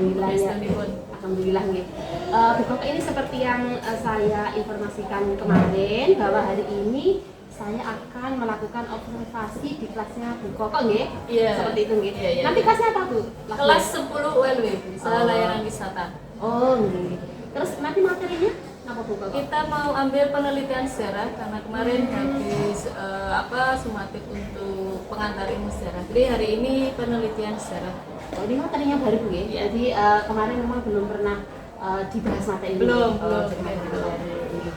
Alhamdulillah ya. Bismillah. Alhamdulillah nih. Bu Koko, ini seperti yang saya informasikan kemarin bahwa hari ini saya akan melakukan observasi di kelasnya Bu Koko nggih. Iya. Seperti itu nggih. Iya, iya. Nanti kelasnya apa Bu? Kelas 10 ULW, usaha layanan wisata. Oh nggih. Terus nanti materinya apa Bu Koko? Kita mau ambil penelitian sejarah karena kemarin habis sumatif untuk pengantar ilmu sejarah. Jadi hari ini penelitian sejarah. Oh, ini materinya baru Bu ya? Iya. Jadi kemarin memang belum pernah dibahas materi ini. Belum. Jadi materi baru ini.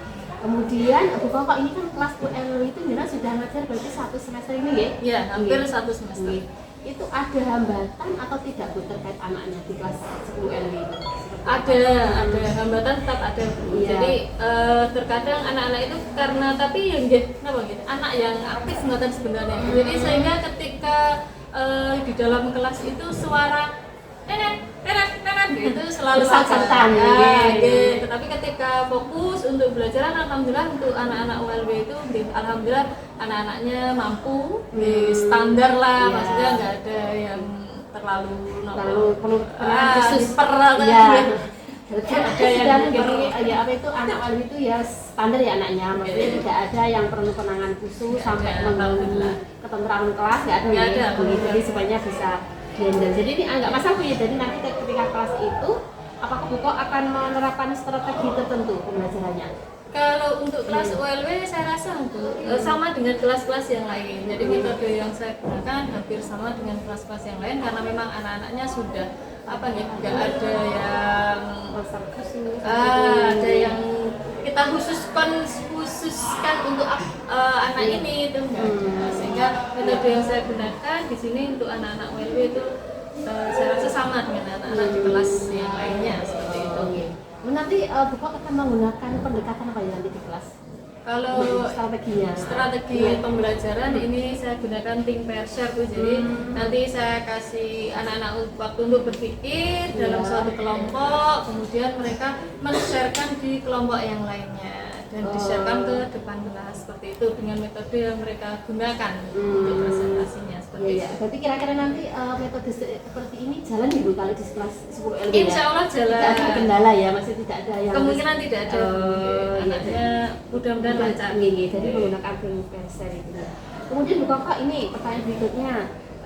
Kemudian Bu Koko, ini kan kelas ULW itu Mira sudah ngajar berarti 1 semester ini ya? Iya, hampir Iya. 1 semester. Iya. Itu ada hambatan atau tidak Bu terkait anaknya di kelas 10 LW itu? Ada hambatan, tetap ada Bu. Iya. Jadi terkadang anak-anak itu karena tapi yang kenapa gitu? Anak yang aktif ngoten sebenarnya. Jadi sehingga ketika di dalam kelas itu suara nenek itu selalu Besar-besaran, ada. iya. Gitu. Tetapi ketika fokus untuk belajar, alhamdulillah untuk anak-anak ULW itu alhamdulillah anak-anaknya mampu standar lah, Iya. maksudnya nggak ada yang terlalu perlu khusus. per Iya. gitu. Berarti Ada sudah yang memberi ya apa itu anak ULW itu ya standar ya anaknya, maksudnya Iya. tidak ada yang perlu penanganan khusus Nggak sampai ada, mengganggu alhamdulillah. ketentraman kelas, nggak ada. Nggak ya? ada, alhamdulillah. Jadi semuanya bisa dihandle. Jadi ini nggak masalah ya. Jadi nanti ketika kelas itu apakah Bu Koko akan menerapkan strategi tertentu pembelajarannya? Kalau untuk kelas ULW saya rasa sama dengan kelas-kelas yang lain. Jadi metode yang saya gunakan hampir sama dengan kelas-kelas yang lain karena memang anak-anaknya sudah nggak ada yang ada yang kita khususkan untuk anak ini itu enggak ada. Sehingga metode yang saya gunakan di sini untuk anak-anak ULW itu saya rasa sama dengan anak-anak di kelas yang lainnya seperti itu. Nanti Bu Koko akan menggunakan pendekatan apa ya nanti di kelas? Kalau Strateginya? strategi pembelajaran ini saya gunakan think pair share Bu. Jadi nanti saya kasih anak-anak waktu untuk berpikir dalam suatu kelompok, kemudian mereka men-sharekan di kelompok yang lainnya dan di-sharekan ke depan kelas seperti itu dengan metode yang mereka gunakan untuk presentasinya seperti Iya, itu. berarti kira-kira nanti metode seperti ini jalan ya Bu kalau di kelas 10 LB ya? Insya Allah jalan. Tidak ada kendala ya, masih tidak ada yang Kemungkinan tidak ada. Anaknya mudah-mudahan lancar. Jadi menggunakan film verser itu. Kemudian Bu Koko, ini pertanyaan berikutnya.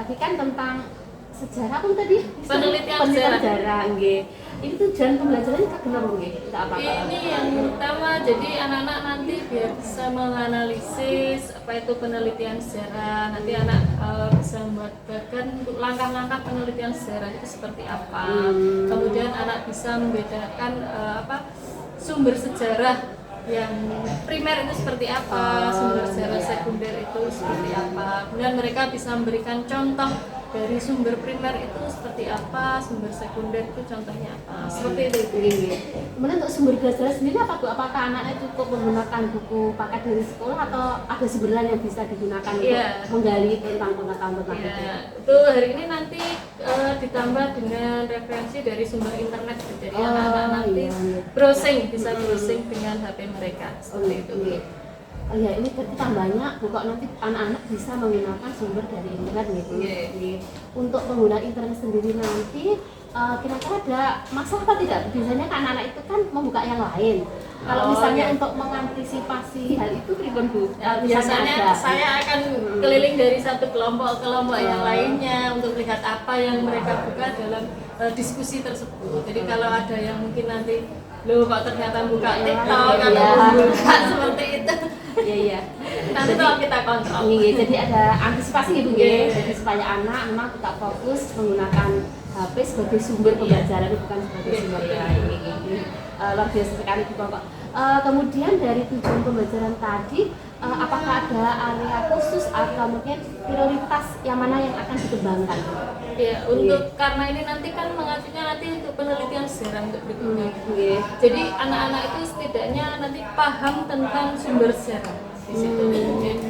Tadi kan tentang sejarah pun tadi Penelitian sejarah nggih. Ini tujuan pembelajarannya kenapa nggih? Tidak apa-apa. Ini yang utama, jadi anak-anak nanti biar bisa menganalisis apa itu penelitian sejarah. Nanti anak bisa membuatkan untuk langkah-langkah penelitian sejarah itu seperti apa. Kemudian anak bisa membedakan sumber sejarah yang primer itu seperti apa, sumber sejarah sekunder itu seperti apa. Kemudian mereka bisa memberikan contoh dari sumber primer itu seperti apa, sumber sekunder itu contohnya apa, seperti itu. Kemudian untuk sumber belajar sendiri apa Bu? Apakah anaknya cukup menggunakan buku paket dari sekolah atau ada sumber lain yang bisa digunakan untuk menggali tentang pengetahuan itu? Itu hari ini nanti ditambah dengan referensi dari sumber internet. Jadi anak-anak nanti browsing, bisa browsing dengan HP mereka seperti itu. Oh ya, ini berarti tambahnya bukan nanti anak-anak bisa menggunakan sumber dari internet gitu. Untuk pengguna internet sendiri nanti kira-kira ada masalah apa tidak? Biasanya kan anak-anak itu kan membuka yang lain. Kalau misalnya untuk mengantisipasi hal itu pribon Bu? Biasanya saya akan keliling dari satu kelompok ke kelompok yang lainnya untuk lihat apa yang mereka buka dalam diskusi tersebut. Jadi kalau ada yang mungkin nanti kok ternyata buka TikTok atau buka seperti itu. Iya. Nanti kalau kita kontrol. Iya, jadi ada antisipasi gitu ya. Jadi supaya anak memang tetap fokus menggunakan HP sebagai sumber pembelajaran bukan sebagai sumber lain. Luar biasa sekali Bu Koko. Kemudian dari tujuan pembelajaran tadi, apakah ada area khusus atau mungkin prioritas yang mana yang akan dikembangkan? Ya, untuk karena ini nanti kan mengacunya nanti untuk penelitian sejarah untuk berikutnya. Jadi anak-anak itu setidaknya nanti paham tentang sumber sejarah. di situ.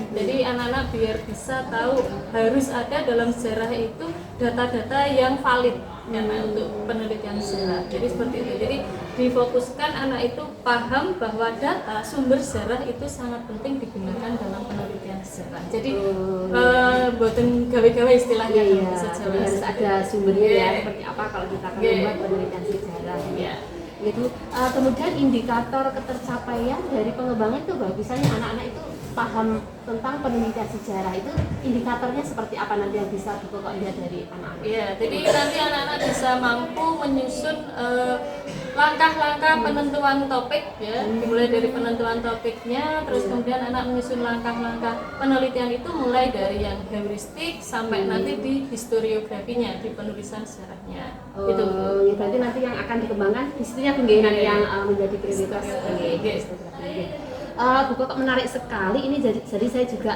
Jadi anak-anak biar bisa tahu harus ada dalam sejarah itu data-data yang valid karena untuk penelitian sejarah. Jadi seperti itu. Jadi difokuskan anak itu paham bahwa data sumber sejarah itu sangat penting digunakan dalam penelitian sejarah. Jadi buatan gawe-gawe istilahnya Iya, bisa jadi harus ada sumbernya ya, seperti apa kalau kita akan membuat penelitian sejarah. Iya. Gitu. Kemudian indikator ketercapaian dari pengembangan itu bahwa misalnya anak-anak itu paham tentang penelitian sejarah, itu indikatornya seperti apa nanti yang bisa Pokok lihat dari anak-anak? Iya, jadi nanti anak-anak bisa mampu menyusun langkah-langkah penentuan topik ya, dimulai dari penentuan topiknya, terus kemudian anak menyusun langkah-langkah penelitian itu mulai dari yang heuristik sampai nanti di historiografinya, di penulisan sejarahnya. Gitu. Ya, berarti nanti yang akan dikembangkan historinya nanti yang menjadi prioritas. Bu Koko menarik sekali ini, jadi saya juga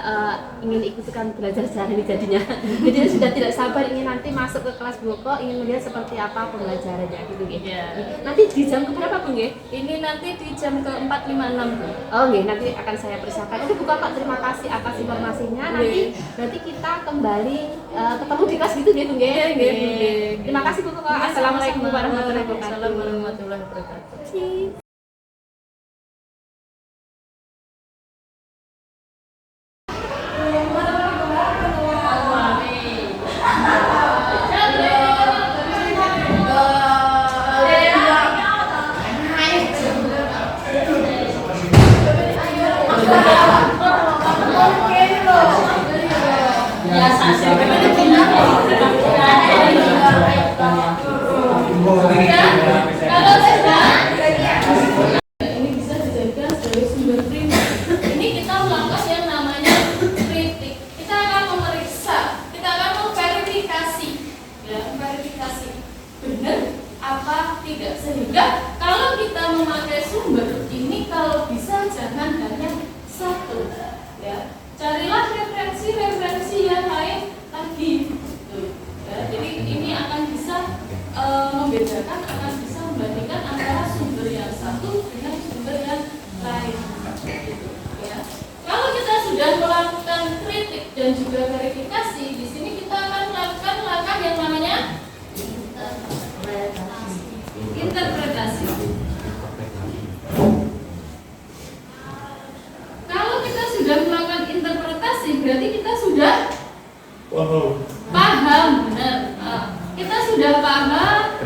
ingin ikutkan belajar sejarah ini jadinya. Jadi saya sudah tidak sabar ingin nanti masuk ke kelas Bu Koko, ingin melihat seperti apa pembelajarannya gitu nggih. Nanti di jam keberapa Bu nggih? Ini nanti di jam ke-4.56 Bu. Oh nggih, nanti akan saya persiapkan. Oke Bu Koko, terima kasih atas informasinya. Nanti berarti kita kembali ketemu di kelas gitu nggih Bu nggih. Terima kasih Bu Koko. Assalamualaikum warahmatullahi wabarakatuh. Assalamualaikum warahmatullahi wabarakatuh. Ini bisa dijadikan sebagai sumber primer. Ini kita melakukan yang namanya kritik. Kita akan memeriksa, kita akan memverifikasi, ya, verifikasi benar apa tidak, sehingga kalau kita memakai sumber ini kalau bisa jangan hanya satu, ya, carilah referensi yang lain lagi. Tuh, ya. Jadi ini akan bisa membedakan, akan bisa membandingkan antara sumber yang satu dengan sumber yang lain. Gitu, ya. Kalau kita sudah melakukan kritik dan juga verifikasi, di sini kita akan melakukan langkah yang namanya interpretasi. Kalau kita sudah melakukan interpretasi, berarti kita sudah paham, benar. Kita sudah paham.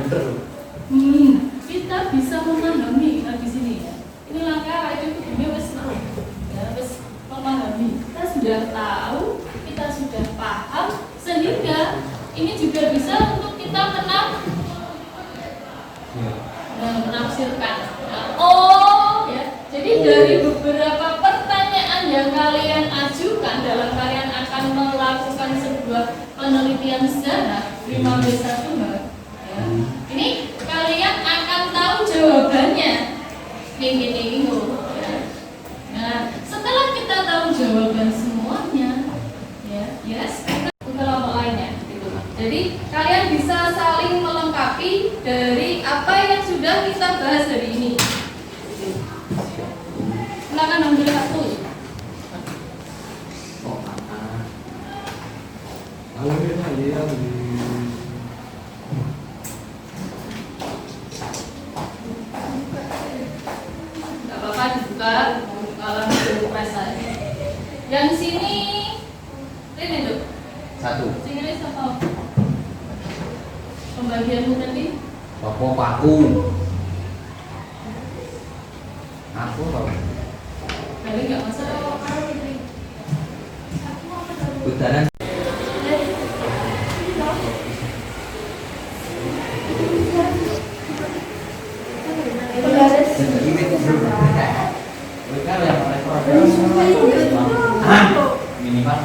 Kita bisa memahami. Nah, di sini ya. Ini langkah itu wis ya, wis memahami. Kita sudah tahu, kita sudah paham, sehingga ini juga bisa untuk kita menafsirkan. Ya. Jadi dari beberapa pertanyaan yang kalian ajukan dalam kalian akan melakukan sebuah penelitian sejarah 5B1, ya. Ini kalian akan tahu jawabannya. Ini ya. Nah, setelah kita tahu jawaban semuanya, ya, kita ke kelompok lainnya, gitu. Jadi kalian bisa saling melengkapi dari apa yang sudah kita bahas hari ini. Silakan ambil satu. Gak apa-apa dibuka kalau press aja. Yang sini, ini tuh. Satu. Sini siapa? Pembagianmu tadi? Bapak paku. Aku tahu. Kali nggak masalah. Putaran. Minimal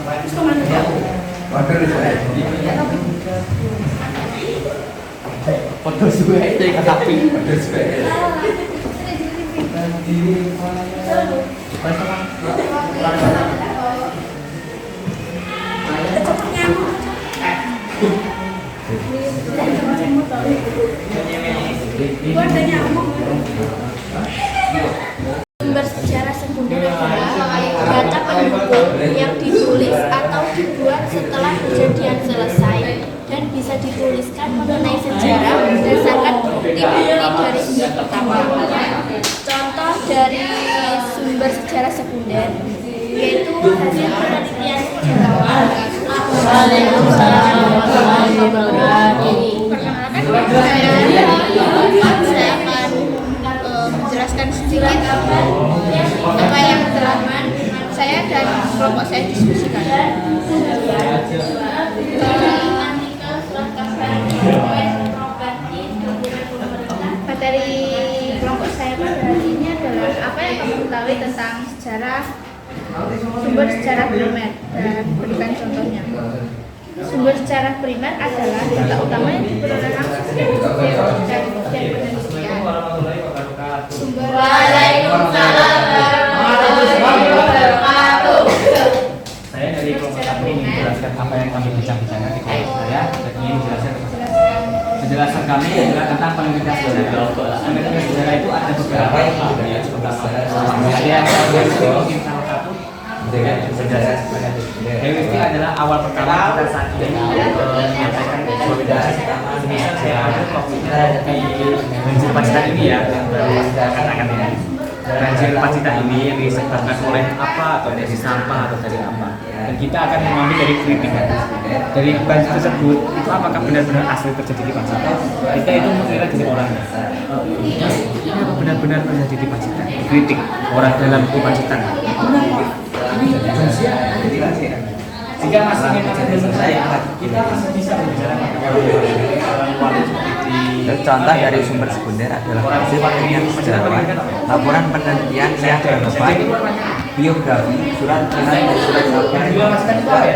foto suwe itu ikan sapi. Foto suwe. Sumber sejarah sekunder adalah data berdasarkan bukti dari sumber pertama. Contoh dari sumber sejarah sekunder yaitu hasil penelitian sejarawan. Waalaikumsalam warahmatullahi wabarakatuh. Perkenalkan saya akan menjelaskan sedikit apa yang telah saya dan kelompok saya diskusikan. Materi kelompok saya pada hari ini adalah apa yang kamu ketahui tentang sejarah sumber sejarah primer, dan berikan contohnya. Sumber sejarah primer adalah data utama yang diperoleh langsung dari bukti dan penelitian. Waalaikumsalam warahmatullahi wabarakatuh. Saya dari kelompok satu ingin menjelaskan apa yang kami bincang-bincangkan di kelompok saya dan ingin menjelaskan penjelasan kami adalah tentang penelitian sejarah. Penelitian sejarah itu ada beberapa yang mungkin salah satu dengan penjelasan sejarah. Heuristik adalah awal pertama kita saat ini menyampaikan rekomendasi. Misal saya ambil topiknya di banjir Pacitan ini ya, yang baru katakan ini. Banjir Pacitan ini yang disebabkan oleh apa, atau dari sampah atau dari apa. Dan kita akan mengambil dari kritikan dari banjir tersebut itu apakah benar-benar asli terjadi di Pacitan. Kita itu mengira dari orangnya. Ini apa benar-benar terjadi di Pacitan. Kritik orang dalam Pacitan. Jika masih memang selesai, kita masih bisa membicarakan Contoh dari sumber sekunder adalah hasil penelitian sejarawan, laporan penelitian yang berupa biografi, surat kitab, dan surat kabar.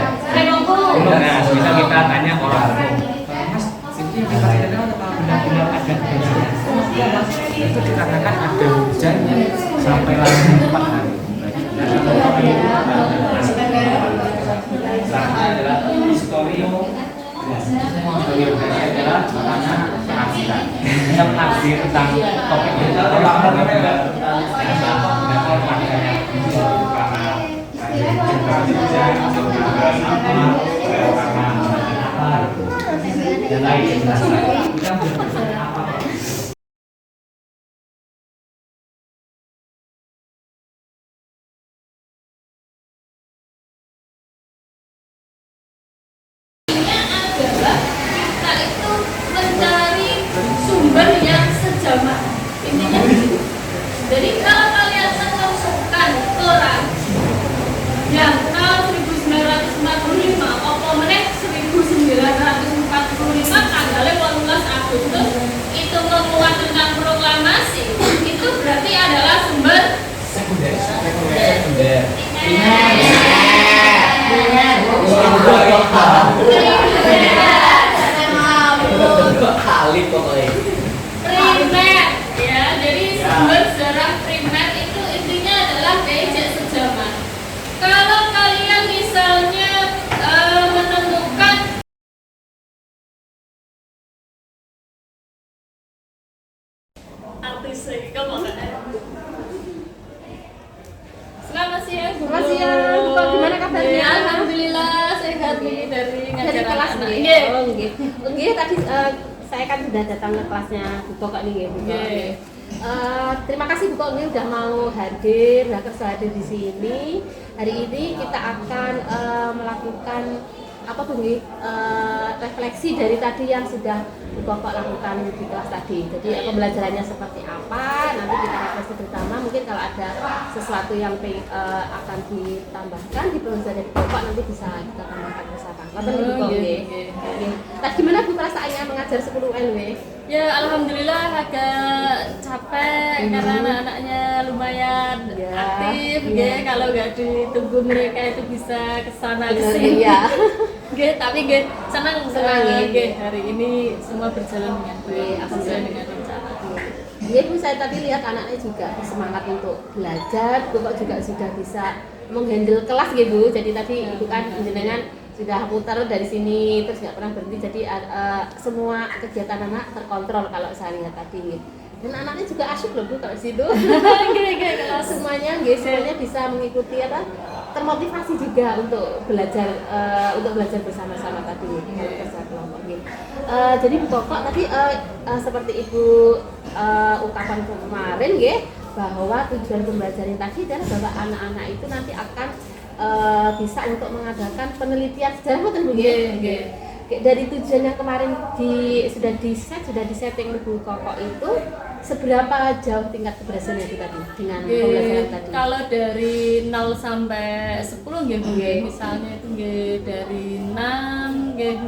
Nah, bisa kita tanya orang Mas, ini benar-benar ada hujan. Itu dikatakan ada hujan sampai lagi 4 hari. Adalah historio. Historio ini adalah makna penafsiran. Kita menafsir tentang topik itu apakah benar dan lain adalah kita itu mencari sumber yang sejaman. Intinya begitu. Jadi kalau kalian menemukan orang yang tahun 1945 apa meneh 1945 tanggalnya 18 Agustus itu memuat tentang proklamasi, itu berarti adalah sumber sekunder. Kali pokoknya. primer ya. Jadi sumber sejarah primer itu intinya adalah bejek sejaman. Kalau kalian misalnya menemukan artis lagi kamu selamat siang Bu. Selamat siang, Bu. Gimana kabarnya? Ya, alhamdulillah sehat nih dari Dari kelas anak-anak. nih. Nggih. Oh, nggih. Nggih, tadi saya kan sudah datang ke kelasnya Bu Kok nih nggih, Bu Kok. Nggih. Terima kasih Bu Kok nih udah mau hadir, hadir di sini. Hari ini kita akan melakukan apa Bu nggih? Refleksi dari tadi yang sudah Bu Kok lakukan di kelas tadi. Jadi pembelajarannya seperti apa? Nanti kita refleksi bersama. Mungkin kalau ada sesuatu yang akan ditambahkan di pembelajaran Bu Kok nanti bisa kita tambahkan bersama. Ngoten Bu Kok nggih. Nggih. Tadi gimana Bu perasaannya mengajar 10 LW? Ya alhamdulillah agak capek karena anak-anaknya lumayan Ya, aktif iya. nggih. Kalau nggak ditunggu mereka itu bisa kesana kesini. Iya. Nggih, tapi nggih senang Senang, nggih. nggih hari ini semua berjalan dengan Nggih, baik, sesuai alhamdulillah. dengan rencana. Iya Bu, saya tadi lihat anaknya juga semangat untuk belajar, Bu Kok juga sudah bisa menghandle kelas gitu Bu. Jadi tadi Ibu kan jenengan sudah putar dari sini terus nggak pernah berhenti, jadi semua kegiatan anak terkontrol kalau saya lihat tadi. Dan anaknya juga asyik loh Bu kalau di situ. Nggih, nggih, kelas Semuanya bisa mengikuti apa termotivasi juga untuk belajar bersama-sama tadi kalau kerja kelompok gitu. Jadi Bu Koko tadi seperti Ibu ungkapan kemarin ya, bahwa tujuan pembelajaran tadi adalah bahwa anak-anak itu nanti akan bisa untuk mengadakan penelitian sejarah, betul Bu ya? Dari tujuan yang kemarin sudah disetting Bu Koko itu, seberapa jauh tingkat keberhasilan itu tadi dengan pembelajaran tadi? Kalau dari 0 sampai 10 nggih Bu, misalnya itu nggih dari 6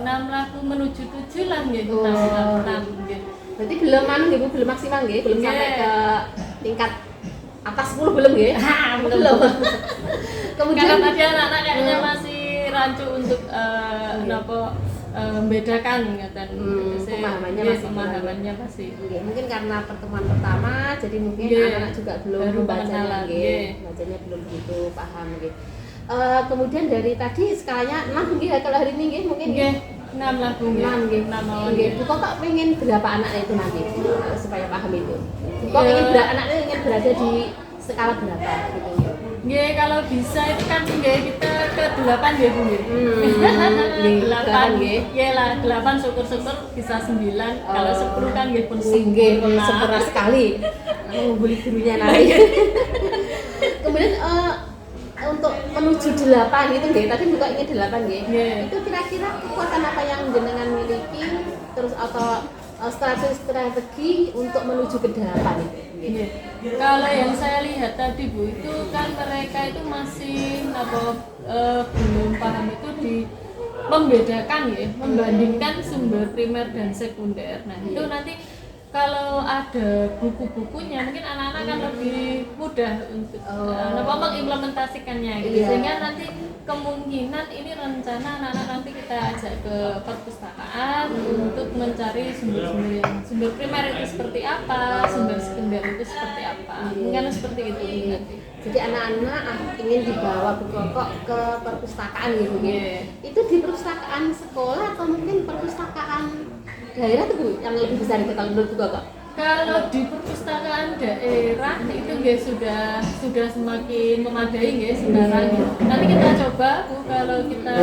lah menuju 7 lah nggih, 6 nggih. Berarti belum belum maksimal nggih, belum sampai ke tingkat atas 10 belum nggih? Belum. Kemudian Karena tadi anak-anak kayaknya masih rancu untuk membedakan ngeten. Pemahamannya masih. Mungkin karena pertemuan pertama, jadi mungkin anak-anak juga belum baru membacanya, bacanya belum begitu paham. Kemudian dari tadi skalanya 6 kalau hari ini mungkin 6 lah Bu. 6 mawon. Bu Koko pengen berapa anak itu nanti supaya paham itu? Bu Koko pengen anaknya ingin berada di skala berapa gitu? Kalau bisa itu kan kita ke 8 ya Bu. 8 lah 8 syukur-syukur bisa 9. Kalau 10 kan pun sekeras sekali mengungguli gurunya nanti. Kemudian untuk menuju 8 gitu tadi juga ingin 8 itu kira-kira kekuatan apa yang jenengan miliki terus atau strategi untuk menuju ke 8 itu? Kalau yang saya lihat tadi Bu, itu kan mereka itu masih belum paham itu di membedakan membandingkan sumber primer dan sekunder. Nah itu nanti kalau ada buku-bukunya mungkin anak-anak kan lebih mudah untuk mengimplementasikannya gitu. Sehingga nanti kemungkinan ini rencana anak-anak nanti kita ajak ke perpustakaan untuk mencari sumber primer itu seperti apa, sumber sekunder itu seperti apa. Mungkin seperti itu nanti. Jadi anak-anak ingin dibawa Bu Koko ke perpustakaan gitu Itu di perpustakaan sekolah atau mungkin perpustakaan daerah tuh Bu yang lebih besar itu kalau menurut Bu Koko? Kalau di perpustakaan daerah itu sudah semakin memadai sekarang. Nanti kita coba Bu, kalau kita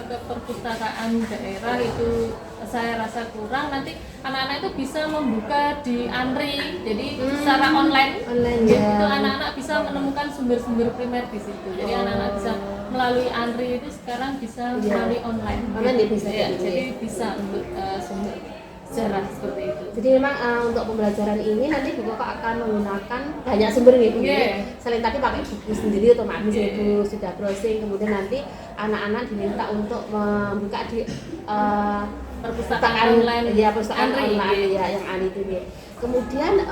ke perpustakaan daerah itu saya rasa kurang, nanti anak-anak itu bisa membuka di ANRI, jadi secara online itu anak-anak bisa menemukan sumber-sumber primer di situ. Jadi anak-anak bisa melalui ANRI itu sekarang bisa melalui online. Jadi bisa untuk sumber sejarah seperti itu. Jadi memang untuk pembelajaran ini nanti Bu Koko akan menggunakan banyak sumber Selain tadi pakai buku sendiri otomatis Ibu sudah browsing, kemudian nanti anak-anak diminta untuk membuka di perpustakaan online, perpustakaan online yang ANI itu Kemudian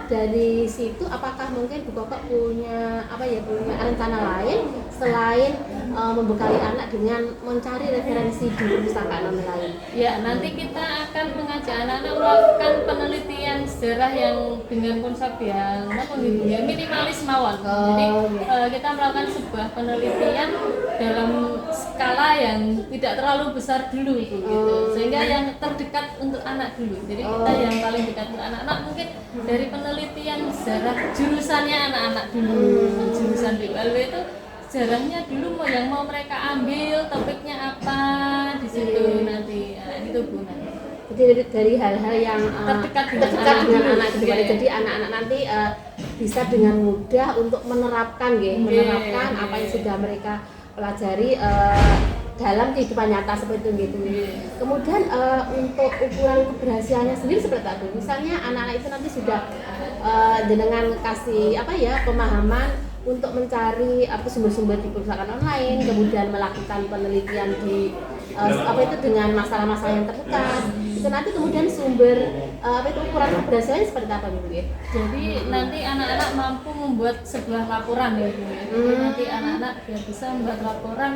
dari situ apakah mungkin Bu Koko punya punya rencana lain selain membekali anak dengan mencari referensi di perpustakaan online? Ya, nanti kita akan mengajak anak-anak melakukan penelitian sejarah yang dengan konsep yang minimalis mawon. Jadi kita melakukan sebuah penelitian dalam skala yang tidak terlalu besar dulu gitu. Sehingga yang terdekat untuk anak dulu. Jadi kita yang paling dekat untuk anak-anak mungkin dari penelitian sejarah jurusannya anak-anak dulu. Jurusan BULW itu sejarahnya dulu yang mau mereka ambil, topiknya apa di situ nanti. Itu Bu nanti. Jadi dari hal-hal yang terdekat dengan anak jadi anak-anak nanti bisa dengan mudah untuk menerapkan apa yang sudah mereka pelajari dalam kehidupan nyata seperti itu Kemudian untuk ukuran keberhasilannya sendiri seperti apa? Misalnya anak-anak itu nanti sudah dengan kasih pemahaman untuk mencari sumber-sumber di perpustakaan online, kemudian melakukan penelitian di dengan masalah-masalah yang terdekat. Itu nanti kemudian sumber ukuran keberhasilannya seperti apa gitu ya? Jadi nanti anak-anak mampu membuat sebuah laporan Jadi nanti anak-anak biar bisa membuat laporan.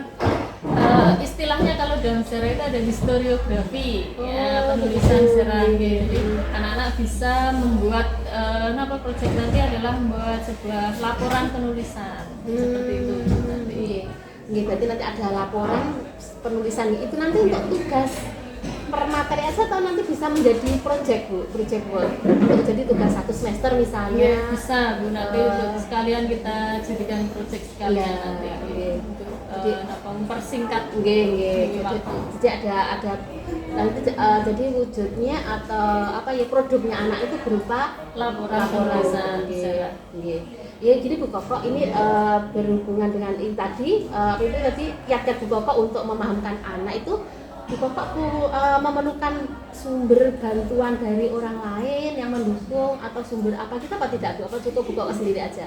Istilahnya kalau dalam sejarah itu ada historiografi, penulisan sejarah. Jadi anak-anak bisa membuat proyek nanti adalah membuat sebuah laporan penulisan seperti itu nanti. Berarti nanti ada laporan penulisan itu nanti untuk tugas per materi aja atau nanti bisa menjadi project work untuk jadi tugas satu semester misalnya? Ya, bisa Bu, nanti untuk sekalian kita jadikan project sekalian Iya, nanti iya. untuk Jadi- mempersingkat Nggih. waktu. Jadi ada nanti jadi wujudnya atau apa ya produknya anak itu berupa laporan bisa. Nggih. Ya gini Bu Koko, ini berhubungan dengan ini tadi itu tadi kiat-kiat Bu Koko untuk memahamkan anak itu Bu Koko memerlukan sumber bantuan dari orang lain yang mendukung atau sumber apa kita apa tidak Bu? Apa cukup Bu Koko sendiri aja?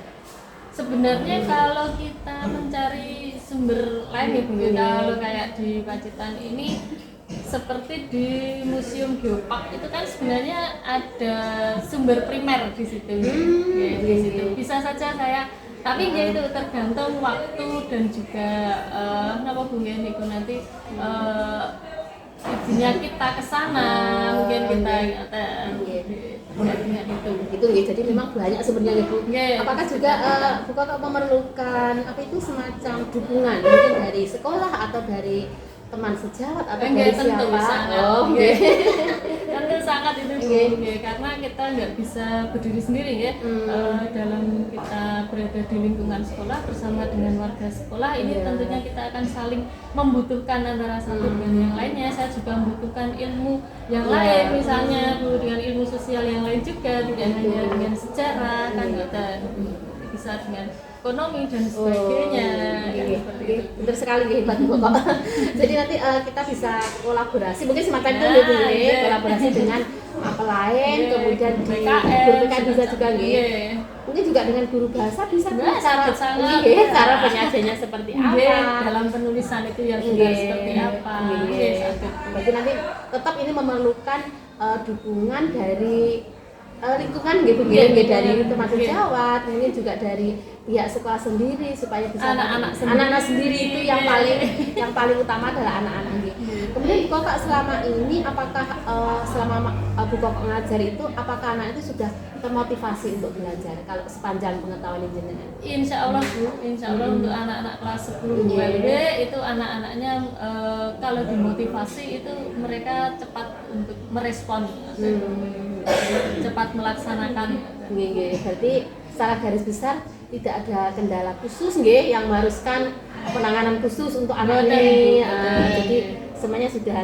Sebenarnya kalau kita mencari sumber lain ya Bu, kalau kayak di Pacitan ini seperti di Museum Geopark itu kan sebenarnya ada sumber primer di situ. Ya, di situ bisa saja saya, tapi ya itu tergantung waktu dan juga kenapa Bu Niku nanti izinnya kita ke sana, mungkin kita dengan itu. Gitu nggih. Jadi memang banyak sebenarnya Bu. Nggih. Apakah juga Bu Koko memerlukan apa itu semacam dukungan mungkin dari sekolah atau dari teman sejawat atau dari Tentu siapa? sangat. Oh, nggih. Tentu sangat itu Bu. Nggih. Nggih, karena kita nggak bisa berdiri sendiri ya. Dalam kita berada di lingkungan sekolah bersama dengan warga sekolah ini Iya. tentunya kita akan saling membutuhkan antara satu dengan yang lainnya. Saya juga membutuhkan ilmu yang Iya. lain, misalnya Bu, dengan ilmu sosial yang lain juga, tidak hanya dengan sejarah kan kita bisa dengan ekonomi dan sebagainya. Kan seperti itu. Benar sekali nggih hebat Bu Koko. Jadi nanti kita bisa kolaborasi mungkin semacam itu Nah, ya Bu nggih. iya. Kolaborasi dengan apa lain Iya, kemudian di PKN guru PKN bisa juga nggih. Iya. Mungkin juga dengan guru bahasa bisa Bu, Nah, cara sangat. nggih, cara penyajiannya seperti Iya, apa. dalam penulisan itu yang sudah Nggih, seperti apa. nggih. Iya, sakit. Berarti nanti tetap ini memerlukan dukungan dari lingkungan gitu Nggih, nggih, dari nggih. teman sejawat, mungkin juga dari pihak sekolah sendiri supaya bisa Anak-anak sendiri itu yang paling utama adalah anak-anak nggih. Kemudian Bu Koko selama ini apakah selama Bu Koko ngajar itu apakah anak itu sudah termotivasi untuk belajar kalau sepanjang pengetahuan jenengan? Insya Allah Bu, insya Allah untuk anak-anak kelas 10 Iya. ULB itu anak-anaknya kalau dimotivasi itu mereka cepat untuk merespon, cepat melaksanakan. Nggih. Berarti secara garis besar tidak ada kendala khusus nggih yang mengharuskan penanganan khusus untuk anak ini. Jadi semuanya sudah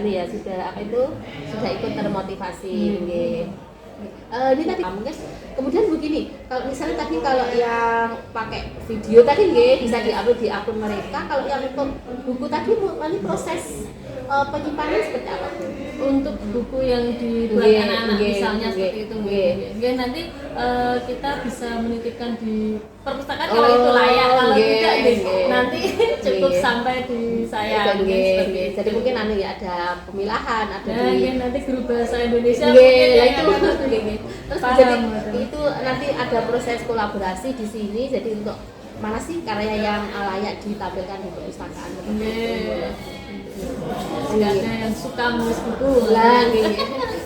sudah ikut termotivasi nggih. Ini tadi mungkin kemudian begini, kalau misalnya tadi kalau yang pakai video tadi nggih bisa diupload di akun mereka. Kalau yang untuk buku tadi nanti proses penyimpanan seperti apa Bu? Untuk buku yang dibuat Nggih, anak-anak nggih, misalnya nggih, seperti itu nggih. nggih, nanti kita bisa menitipkan di perpustakaan kalau itu layak, kalau nggih, tidak nggih, nggih. nanti cukup Nggih. sampai di saya Itu, mungkin nggih, seperti nggih. itu. Jadi mungkin ya ada pemilahan, ada Nah, di nggih, nanti guru bahasa Indonesia Nggih, mungkin lah yang itu akan nggih. Terus Paham, jadi betul. itu nanti ada proses kolaborasi di sini. Jadi untuk mana sih karya yang layak ditampilkan di perpustakaan? Nggih. Nggak ada yang suka nulis buku Lah, nggih.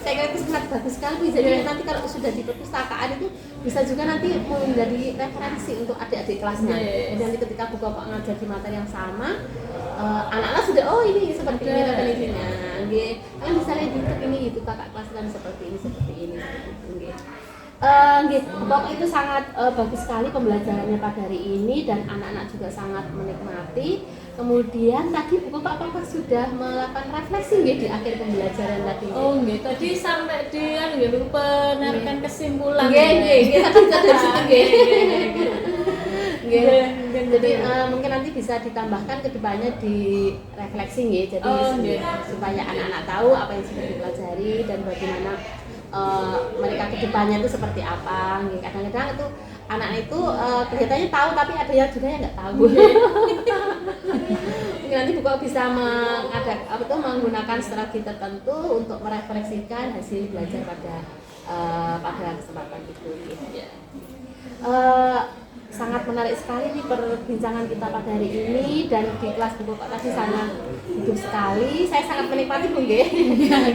Saya kira itu sangat bagus sekali. Jadi nanti kalau sudah di perpustakaan itu bisa juga nanti menjadi referensi untuk adik-adik kelasnya. Yes. Jadi nanti ketika Bu Koko ngajar di materi yang sama, anak-anak sudah ini seperti ini Ada. referensinya. Nggih. Kalau misalnya di YouTube ini itu kakak kelas kan seperti ini. Nggih. Nggih, Bu Koko itu sangat bagus sekali pembelajarannya pada hari ini dan anak-anak juga sangat menikmati. Kemudian tadi Bu Koko apakah sudah melakukan refleksi nggih di akhir pembelajaran tadi? Oh nggih, tadi sampai di penarikan kesimpulan. Nggih. Tadi dari situ nggih. Nggih. Nggih. Jadi mungkin nanti bisa ditambahkan kedepannya di refleksi nggih. Jadi Nggih. supaya anak-anak tahu apa yang sudah dipelajari dan bagaimana mereka kedepannya itu seperti apa. Nggih. Kadang-kadang itu anak itu kelihatannya tahu tapi ada yang juga yang nggak tahu. Mungkin nanti Bu Koko bisa menggunakan strategi tertentu untuk merefleksikan hasil belajar pada kesempatan itu. Gitu. Sangat menarik sekali nih perbincangan kita pada hari ini dan di kelas Bu Koko tadi sangat hidup sekali. Saya sangat menikmati Bu nggih.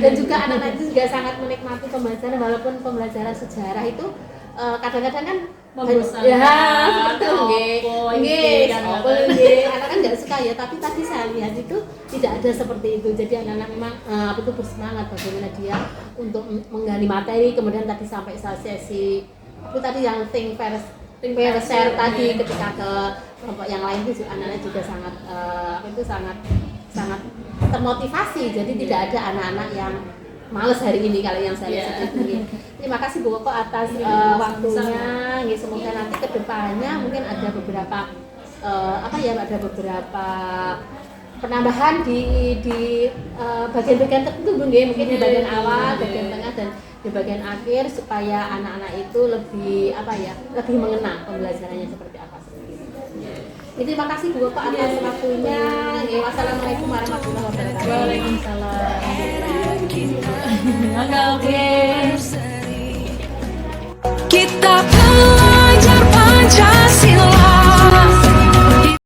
Dan juga anak-anak itu juga sangat menikmati pembelajaran walaupun pembelajaran sejarah itu kadang-kadang kan Membosankan, ya seperti itu nggih. apa, Nggih, kan. apa nggih. Anak kan nggak suka ya, tapi tadi saya lihat itu tidak ada seperti itu. Jadi anak-anak memang apa itu bersemangat bagaimana dia untuk menggali materi, kemudian tadi sampai sesi apa tadi yang think fair share tadi ketika ke kelompok yang lain itu anak-anak juga sangat apa itu sangat termotivasi. Jadi tidak ada anak-anak yang males hari ini kalau yang saya lihat seperti ini. Terima kasih Bu Koko atas waktunya. Nggih, semoga nanti ke depannya mungkin ada beberapa ada beberapa penambahan di bagian-bagian tertentu Bu nggih, mungkin di bagian awal, bagian tengah dan di bagian akhir supaya anak-anak itu lebih lebih mengenal pembelajarannya seperti apa. Jadi terima kasih Bu Koko atas waktunya. Nggih, wassalamualaikum warahmatullahi wabarakatuh. Waalaikumsalam. Oke.